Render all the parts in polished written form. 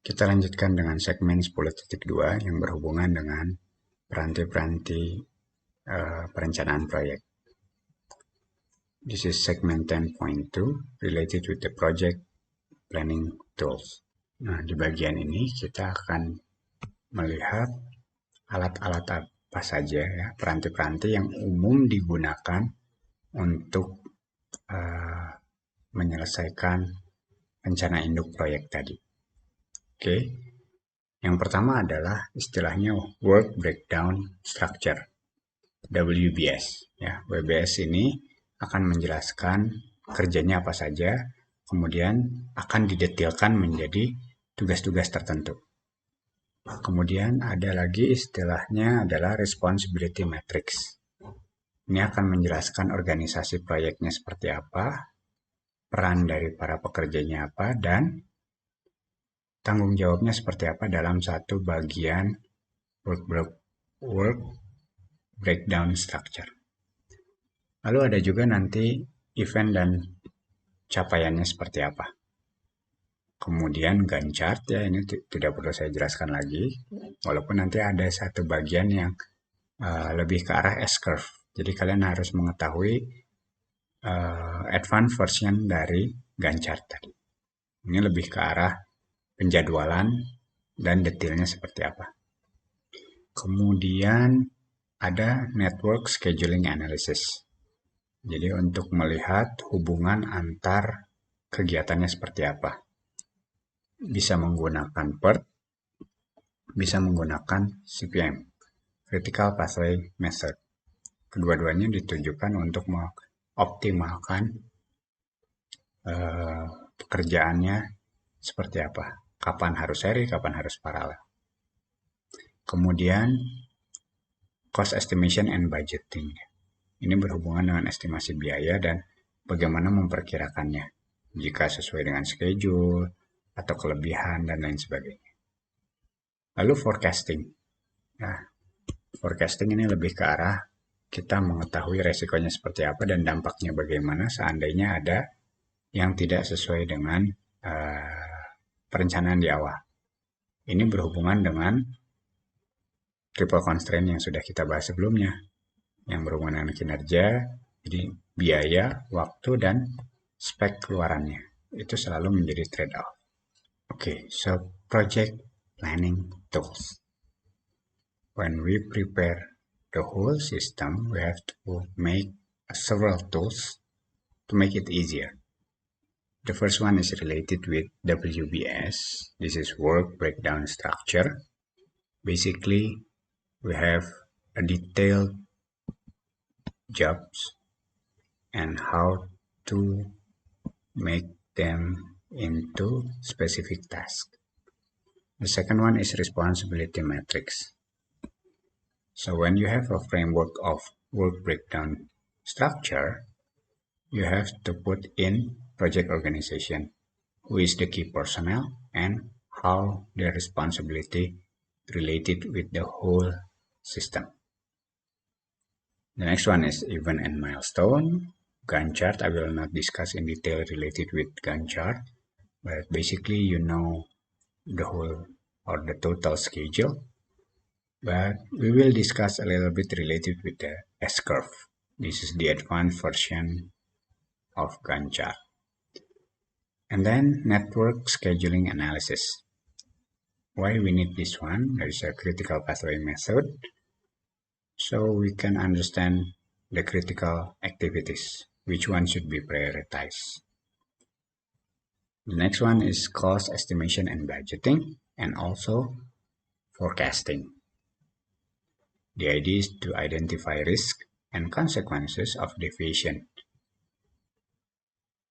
Kita lanjutkan dengan segmen 10.2 yang berhubungan dengan peranti-peranti perencanaan proyek. This is segment 10.2 related with the project planning tools. Nah, di bagian ini kita akan melihat alat-alat apa saja ya, peranti-peranti yang umum digunakan untuk menyelesaikan rencana induk proyek tadi. Oke. Yang pertama adalah istilahnya Work Breakdown Structure, WBS. Ya, WBS ini akan menjelaskan kerjanya apa saja, kemudian akan didetailkan menjadi tugas-tugas tertentu. Kemudian ada lagi istilahnya adalah Responsibility Matrix. Ini akan menjelaskan organisasi proyeknya seperti apa, peran dari para pekerjanya apa, dan tanggung jawabnya seperti apa dalam satu bagian work breakdown structure. Lalu ada juga nanti event dan capaiannya seperti apa. Kemudian Gantt chart, ya ini tidak perlu saya jelaskan lagi, walaupun nanti ada satu bagian yang lebih ke arah S-curve. Jadi kalian harus mengetahui advanced version dari Gantt chart tadi. Ini lebih ke arah penjadwalan dan detailnya seperti apa. Kemudian ada network scheduling analysis. Jadi untuk melihat hubungan antar kegiatannya seperti apa. Bisa menggunakan PERT, bisa menggunakan CPM, Critical Pathway Method. Kedua-duanya ditujukan untuk mengoptimalkan pekerjaannya seperti apa. Kapan harus seri, kapan harus paralel. Kemudian cost estimation and budgeting. Ini berhubungan dengan estimasi biaya dan bagaimana memperkirakannya. Jika sesuai dengan schedule atau kelebihan dan lain sebagainya. Lalu forecasting. Nah, forecasting ini lebih ke arah kita mengetahui resikonya seperti apa dan dampaknya bagaimana seandainya ada yang tidak sesuai dengan perencanaan di awal. Ini berhubungan dengan triple constraint yang sudah kita bahas sebelumnya, yang berhubungan dengan kinerja, jadi biaya, waktu, dan spek keluarannya. Itu selalu menjadi trade-off. Okay, so project planning tools. When we prepare the whole system, we have to make several tools to make it easier. The first one is related with WBS. This is work breakdown structure. Basically, we have a detailed jobs and how to make them into specific tasks. The second one is responsibility matrix. So when you have a framework of work breakdown structure, you have to put in project organization, who is the key personnel and how their responsibility related with the whole system. The next one is event and milestone. Gantt chart, I will not discuss in detail related with Gantt chart, but basically you know the whole or the total schedule. But we will discuss a little bit related with the S-curve. This is the advanced version of Gantt chart. And then network scheduling analysis. Why we need this one? There is a critical pathway method. So we can understand the critical activities, which one should be prioritized. The next one is cost estimation and budgeting, and also forecasting. The idea is to identify risk and consequences of deviation.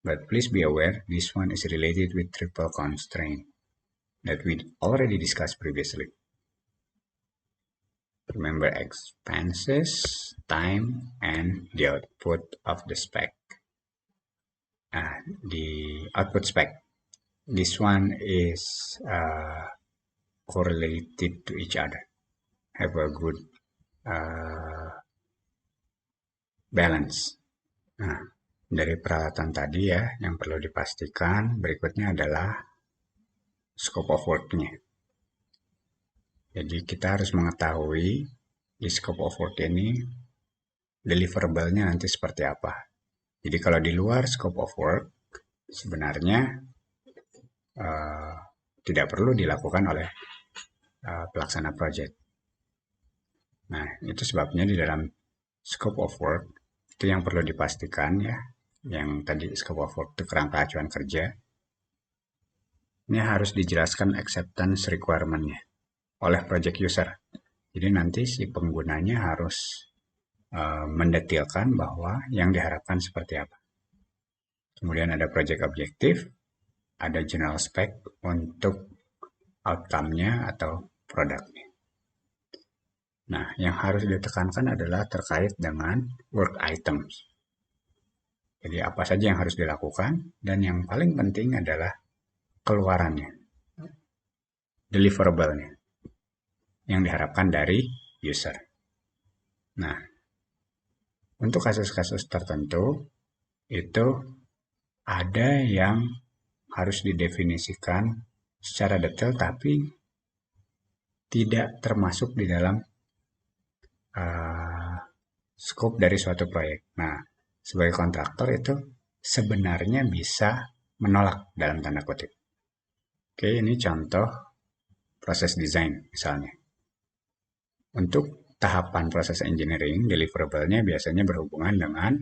But please be aware, this one is related with triple constraint that we already discussed previously. Remember expenses, time, and the output of the spec. The output spec. This one is correlated to each other. Have a good balance. Nah, dari peralatan tadi ya, yang perlu dipastikan berikutnya adalah scope of work-nya. Jadi kita harus mengetahui di scope of work ini deliverable-nya nanti seperti apa. Jadi kalau di luar scope of work, sebenarnya tidak perlu dilakukan oleh pelaksana project. Nah, itu sebabnya di dalam scope of work itu yang perlu dipastikan ya, yang tadi scope of work itu kerangka acuan kerja. Ini harus dijelaskan acceptance requirement-nya oleh project user. Jadi nanti si penggunanya harus mendetilkan bahwa yang diharapkan seperti apa. Kemudian ada project objective, ada general spec untuk outcome-nya atau produknya. Nah, yang harus ditekankan adalah terkait dengan work items. Jadi apa saja yang harus dilakukan, dan yang paling penting adalah keluarannya, deliverable-nya, yang diharapkan dari user. Nah, untuk kasus-kasus tertentu, itu ada yang harus didefinisikan secara detail, tapi tidak termasuk di dalam scope dari suatu proyek. Nah, sebagai kontraktor itu sebenarnya bisa menolak dalam tanda kutip. Oke, ini contoh proses desain misalnya. Untuk tahapan proses engineering, deliverable-nya biasanya berhubungan dengan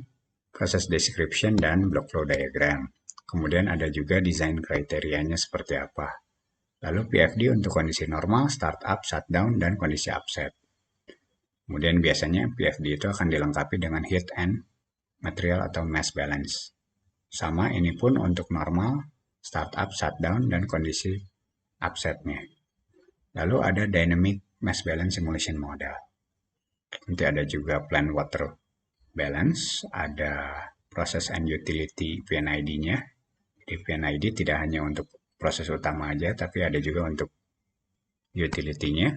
proses description dan block flow diagram. Kemudian ada juga desain kriterianya seperti apa. Lalu PFD untuk kondisi normal, startup, shutdown, dan kondisi upset. Kemudian biasanya PFD itu akan dilengkapi dengan heat and material atau mass balance. Sama ini pun untuk normal, startup, shutdown, dan kondisi upsetnya. Lalu ada dynamic mass balance simulation model. Nanti ada juga plan water balance, ada process and utility PNID-nya. Di PNID tidak hanya untuk proses utama aja, tapi ada juga untuk utility-nya.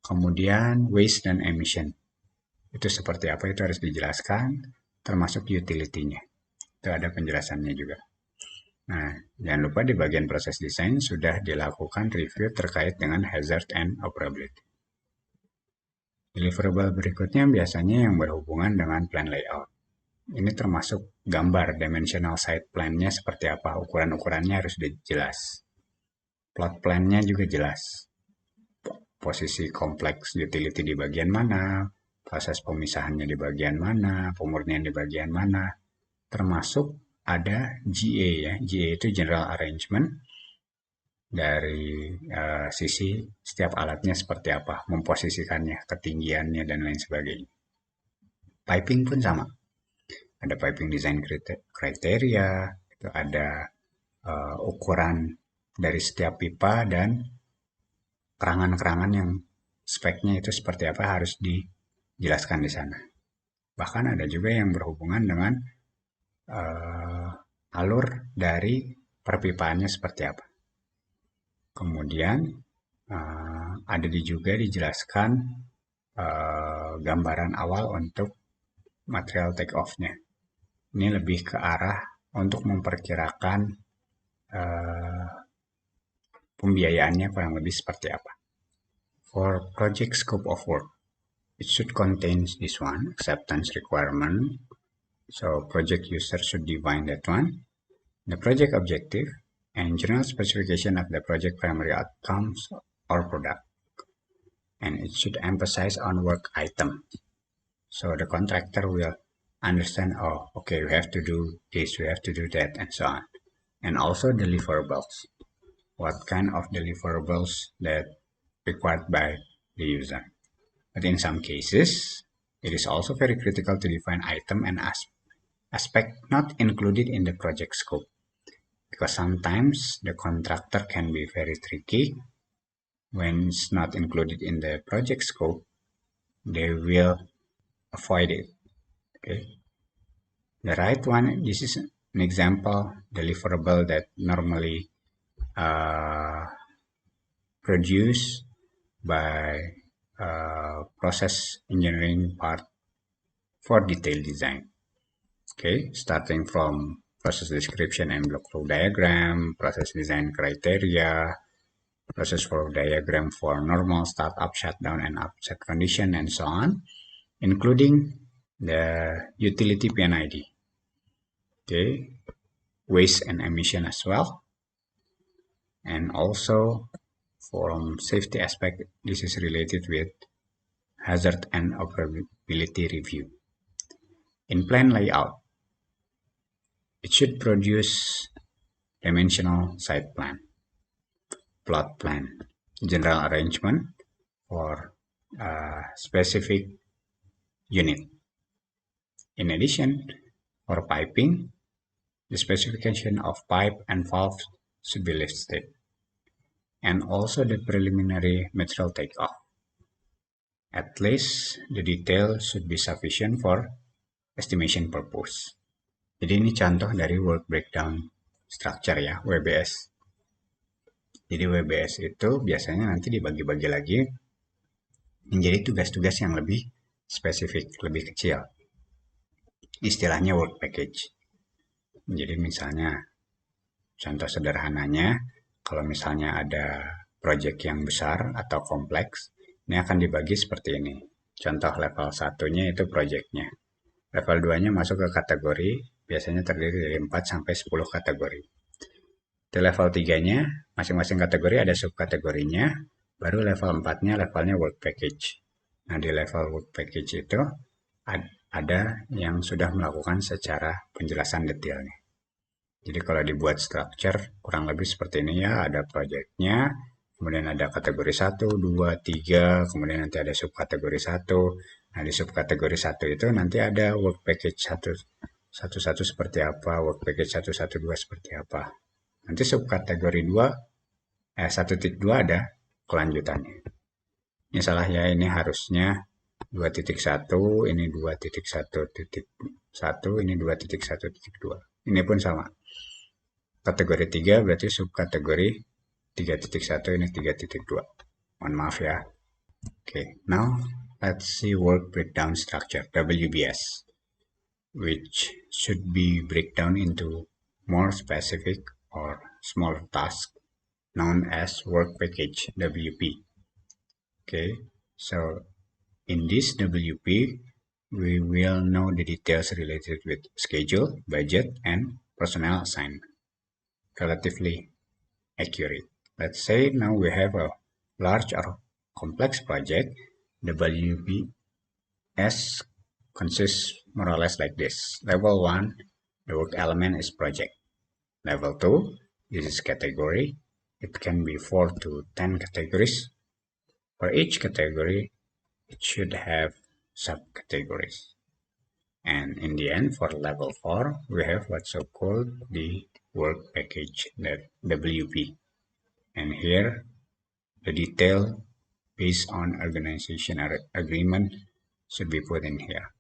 Kemudian waste dan emission. Itu seperti apa, itu harus dijelaskan, termasuk utility-nya. Itu ada penjelasannya juga. Nah, jangan lupa di bagian proses desain sudah dilakukan review terkait dengan hazard and operability. Deliverable berikutnya biasanya yang berhubungan dengan plan layout. Ini termasuk gambar dimensional site plan-nya seperti apa, ukuran-ukurannya harus jelas. Plot plan-nya juga jelas. Posisi kompleks utility di bagian mana, proses pemisahannya di bagian mana, pemurnian di bagian mana, termasuk ada GA ya. GA itu General Arrangement dari sisi setiap alatnya seperti apa, memposisikannya, ketinggiannya, dan lain sebagainya. Piping pun sama. Ada piping design kriteria, itu ada ukuran dari setiap pipa dan kerangan-kerangan yang speknya itu seperti apa harus dijelaskan di sana. Bahkan ada juga yang berhubungan dengan alur dari perpipaannya seperti apa. Kemudian ada juga dijelaskan gambaran awal untuk material take off-nya. Ini lebih ke arah untuk memperkirakan pembiayaannya kurang lebih seperti apa. For project scope of work, it should contain this one, acceptance requirement. So project user should define that one. The project objective and general specification of the project primary outcomes or product. And it should emphasize on work item. So the contractor will understand, oh, okay, we have to do this, we have to do that, and so on. And also deliverables. What kind of deliverables that required by the user. But in some cases, it is also very critical to define item and aspect not included in the project scope. Because sometimes the contractor can be very tricky. When it's not included in the project scope, they will avoid it. Okay. The right one, this is an example deliverable that normally produced by process engineering part for detailed design. Okay, starting from process description and block flow diagram, process design criteria, process flow diagram for normal startup, shutdown, and upset condition, and so on, including the utility PNID. Okay, waste and emission as well. And also from safety aspect, this is related with hazard and operability review. In plan layout, it should produce dimensional site plan, plot plan, general arrangement for a specific unit. In addition, for piping, the specification of pipe and valves should be listed, and also the preliminary material takeoff. At least the detail should be sufficient for estimation purpose. Jadi ini contoh dari work breakdown structure ya, WBS. Jadi WBS itu biasanya nanti dibagi-bagi lagi menjadi tugas-tugas yang lebih spesifik, lebih kecil. Istilahnya work package. Jadi misalnya, contoh sederhananya, kalau misalnya ada project yang besar atau kompleks, ini akan dibagi seperti ini. Contoh level 1-nya itu projectnya. Level 2-nya masuk ke kategori, biasanya terdiri dari 4-10 kategori. Di level 3-nya, masing-masing kategori ada subkategorinya, baru level 4-nya levelnya work package. Nah, di level work package itu ada yang sudah melakukan secara penjelasan detailnya. Jadi kalau dibuat structure kurang lebih seperti ini ya, ada projectnya, kemudian ada kategori 1, 2, 3, kemudian nanti ada subkategori 1. Nah, di subkategori 1 itu nanti ada work package 1 seperti apa, work package 112 seperti apa. Nanti subkategori 1.2 ada kelanjutannya. Ini salah ya, ini harusnya 2.1, ini 2.1.1, ini 2.1.2. Ini pun sama. Kategori 3 berarti subkategori 3.1, ini 3.2. Mohon maaf ya. Okay, now let's see work breakdown structure, WBS, which should be breakdown into more specific or smaller tasks known as work package, WP. Okay, so in this WP, we will know the details related with schedule, budget, and personnel assignment. Relatively accurate. Let's say now we have a large or complex project. WBS consists more or less like this. Level 1, the work element is project. Level 2, this is category. It can be 4 to 10 categories. For each category, it should have subcategories. And in the end, for level 4, we have what's so called the work package, the WP. And here, the detail based on organization agreement should be put in here.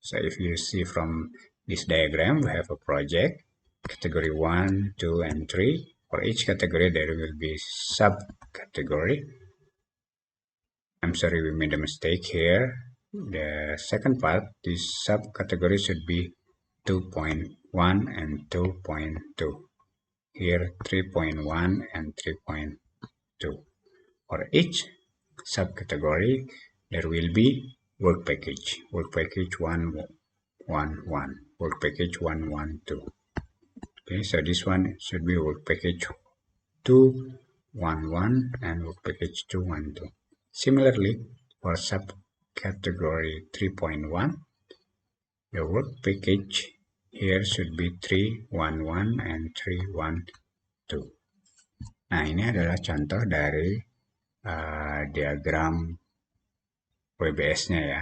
So if you see from this diagram, we have a project, category 1, 2, and 3. For each category, there will be subcategory. I'm sorry, we made a mistake here. The second part, this subcategory should be 2.1 and 2.2. Here 3.1 and 3.2. For each subcategory, there will be work package 111, work package 112. Okay, so this one should be work package 211 and work package 212. Similarly, for subcategory 3.1, the work package here should be 311 and 312. Nah, ini adalah contoh dari diagram WBS-nya ya,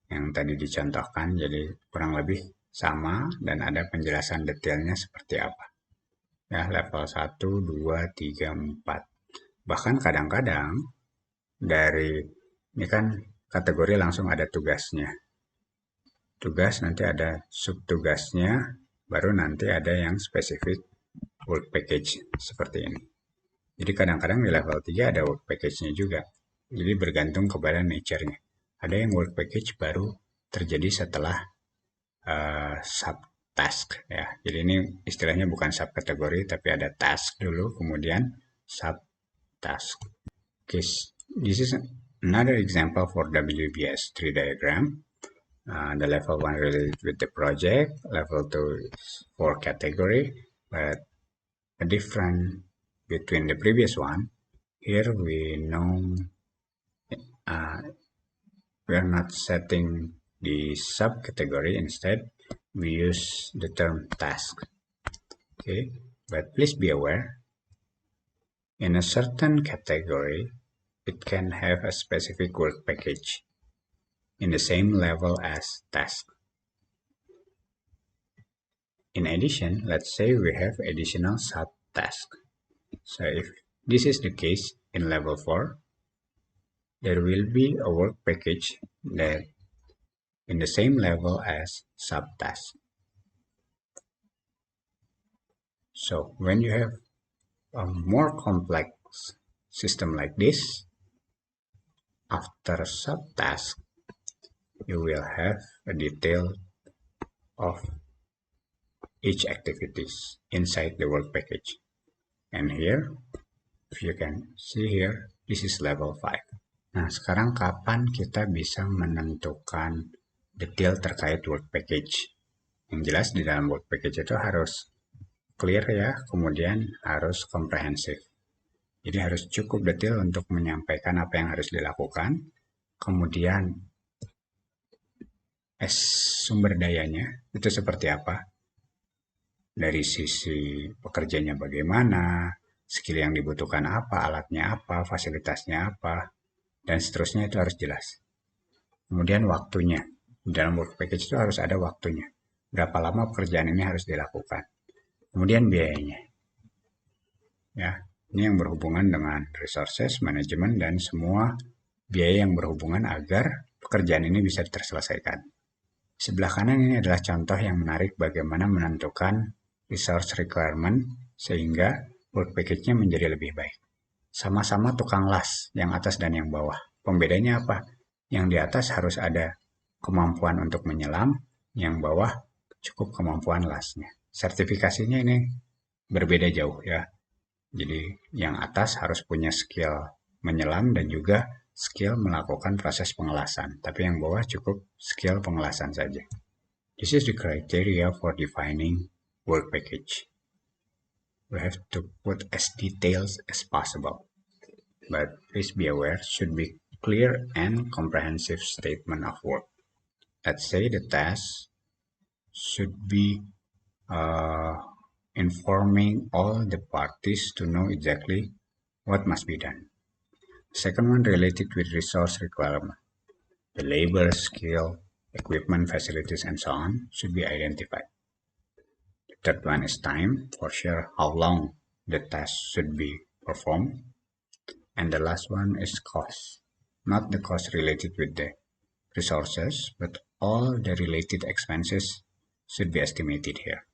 yang tadi dicontohkan. Jadi kurang lebih sama dan ada penjelasan detailnya seperti apa. Ya, level 1, 2, 3, 4. Bahkan kadang-kadang dari ini kan kategori langsung ada tugasnya. Tugas nanti ada subtugasnya, baru nanti ada yang spesifik work package seperti ini. Jadi kadang-kadang di level 3 ada work package-nya juga. Jadi bergantung kepada nature-nya. Ada yang work package baru terjadi setelah task ya. Jadi ini istilahnya bukan subkategori tapi ada task dulu kemudian subtask. Okay, this is another example for WBS tree diagram. The level 1 related with the project, level 2 is for category, but a difference between the previous one, here we know we are not setting the subcategory, instead we use the term task. Okay, but please be aware, in a certain category, it can have a specific work package in the same level as task. In addition, let's say we have additional subtask. So if this is the case in level 4, there will be a work package that in the same level as subtask. So when you have a more complex system like this, after subtask, you will have a detail of each activities inside the work package. And here, if you can see here, this is level 5. Nah, sekarang kapan kita bisa menentukan detail terkait work package? Yang jelas di dalam work package itu harus clear ya, kemudian harus komprehensif. Jadi harus cukup detail untuk menyampaikan apa yang harus dilakukan. Kemudian sumber dayanya itu seperti apa? Dari sisi pekerjanya bagaimana, skill yang dibutuhkan apa, alatnya apa, fasilitasnya apa, dan seterusnya itu harus jelas. Kemudian waktunya, dalam work package itu harus ada waktunya. Berapa lama pekerjaan ini harus dilakukan. Kemudian biayanya. Ya, ini yang berhubungan dengan resources, manajemen, dan semua biaya yang berhubungan agar pekerjaan ini bisa terselesaikan. Sebelah kanan ini adalah contoh yang menarik bagaimana menentukan resource requirement sehingga work package-nya menjadi lebih baik. Sama-sama tukang las, yang atas dan yang bawah. Pembedanya apa? Yang di atas harus ada kemampuan untuk menyelam, yang bawah cukup kemampuan lasnya. Sertifikasinya ini berbeda jauh ya. Jadi yang atas harus punya skill menyelam dan juga skill melakukan proses pengelasan. Tapi yang bawah cukup skill pengelasan saja. This is the criteria for defining work package. We have to put as details as possible. But please be aware, should be clear and comprehensive statement of work. Let's say the task should be informing all the parties to know exactly what must be done. Second one related with resource requirement. The labor, skill, equipment, facilities, and so on should be identified. The third one is time, for sure how long the task should be performed. And the last one is cost, not the cost related with the resources, but all the related expenses should be estimated here.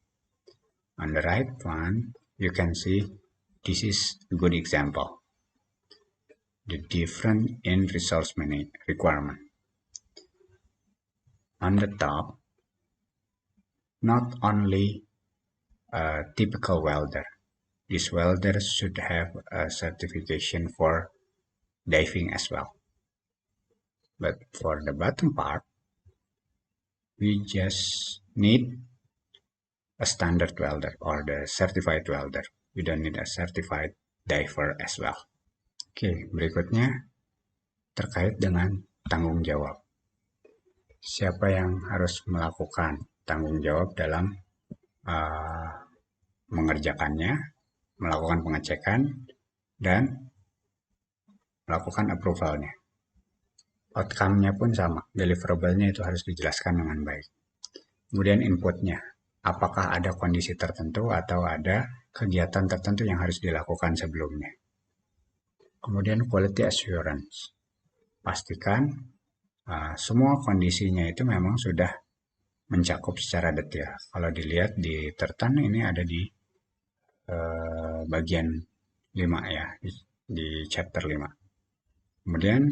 On the right one, you can see this is a good example. The difference in resource requirement. On the top, not only a typical welder. This welder should have a certification for diving as well. But for the bottom part, we just need a standard welder or the certified welder. We don't need a certified diver as well. Oke, berikutnya terkait dengan tanggung jawab. Siapa yang harus melakukan tanggung jawab dalam mengerjakannya, melakukan pengecekan, dan melakukan approvalnya. Outcome-nya pun sama, deliverable-nya itu harus dijelaskan dengan baik. Kemudian input-nya, apakah ada kondisi tertentu atau ada kegiatan tertentu yang harus dilakukan sebelumnya. Kemudian quality assurance, pastikan semua kondisinya itu memang sudah mencakup secara detail. Kalau dilihat di tertan ini ada di bagian 5 ya, di chapter 5. Kemudian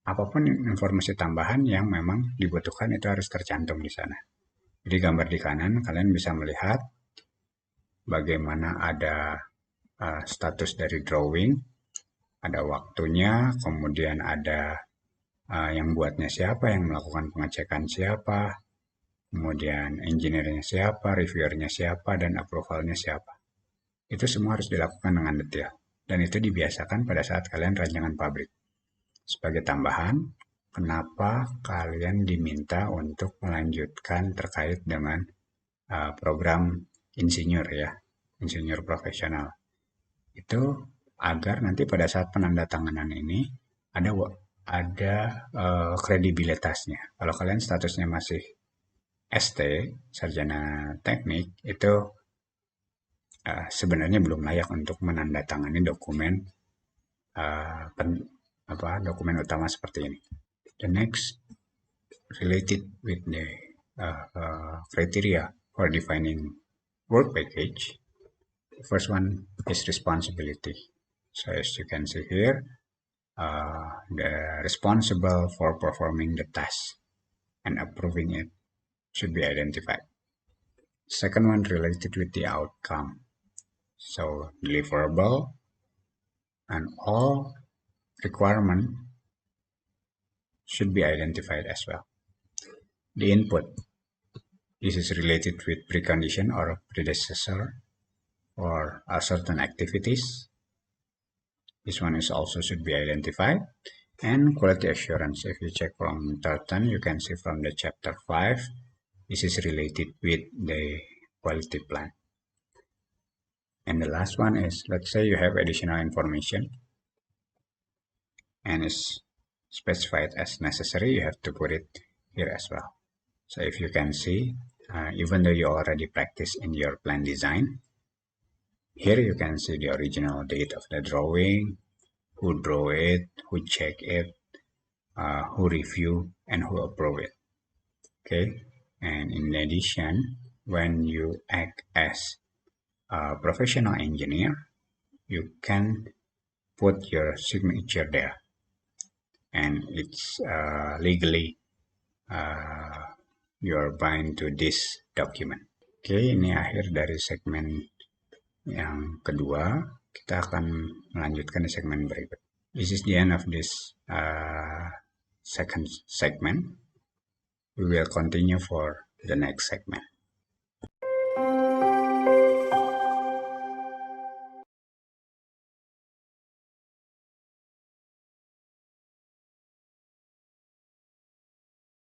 apapun informasi tambahan yang memang dibutuhkan itu harus tercantum di sana. Jadi gambar di kanan kalian bisa melihat bagaimana ada status dari drawing, ada waktunya, kemudian ada yang buatnya siapa, yang melakukan pengecekan siapa, kemudian engineer-nya siapa, reviewer-nya siapa, dan approval-nya siapa. Itu semua harus dilakukan dengan detail. Dan itu dibiasakan pada saat kalian rancangan pabrik. Sebagai tambahan, kenapa kalian diminta untuk melanjutkan terkait dengan program insinyur ya, insinyur profesional. Itu agar nanti pada saat penandatanganan ini ada kredibilitasnya. Kalau kalian statusnya masih ST, sarjana teknik, itu sebenarnya belum layak untuk menandatangani dokumen dokumen utama seperti ini. The next related with the criteria for defining work package. The first one is responsibility. So as you can see here, the responsible for performing the task and approving it should be identified. Second one related with the outcome. So deliverable and all requirement should be identified as well. The input. This is related with precondition or predecessor or certain activities. This one is also should be identified. And quality assurance. If you check from Tartan, you can see from the chapter 5, this is related with the quality plan. And the last one is, let's say you have additional information and is specified as necessary, you have to put it here as well. So if you can see, even though you already practice in your plan design, here you can see the original date of the drawing, who drew it, who check it, who review, and who approve it. Okay, and in addition, when you act as a professional engineer, you can put your signature there, and it's legally you are bound to this document. Oke, ini akhir dari segmen yang kedua. Kita akan melanjutkan di segmen berikut. This is the end of this second segment. We will continue for the next segment.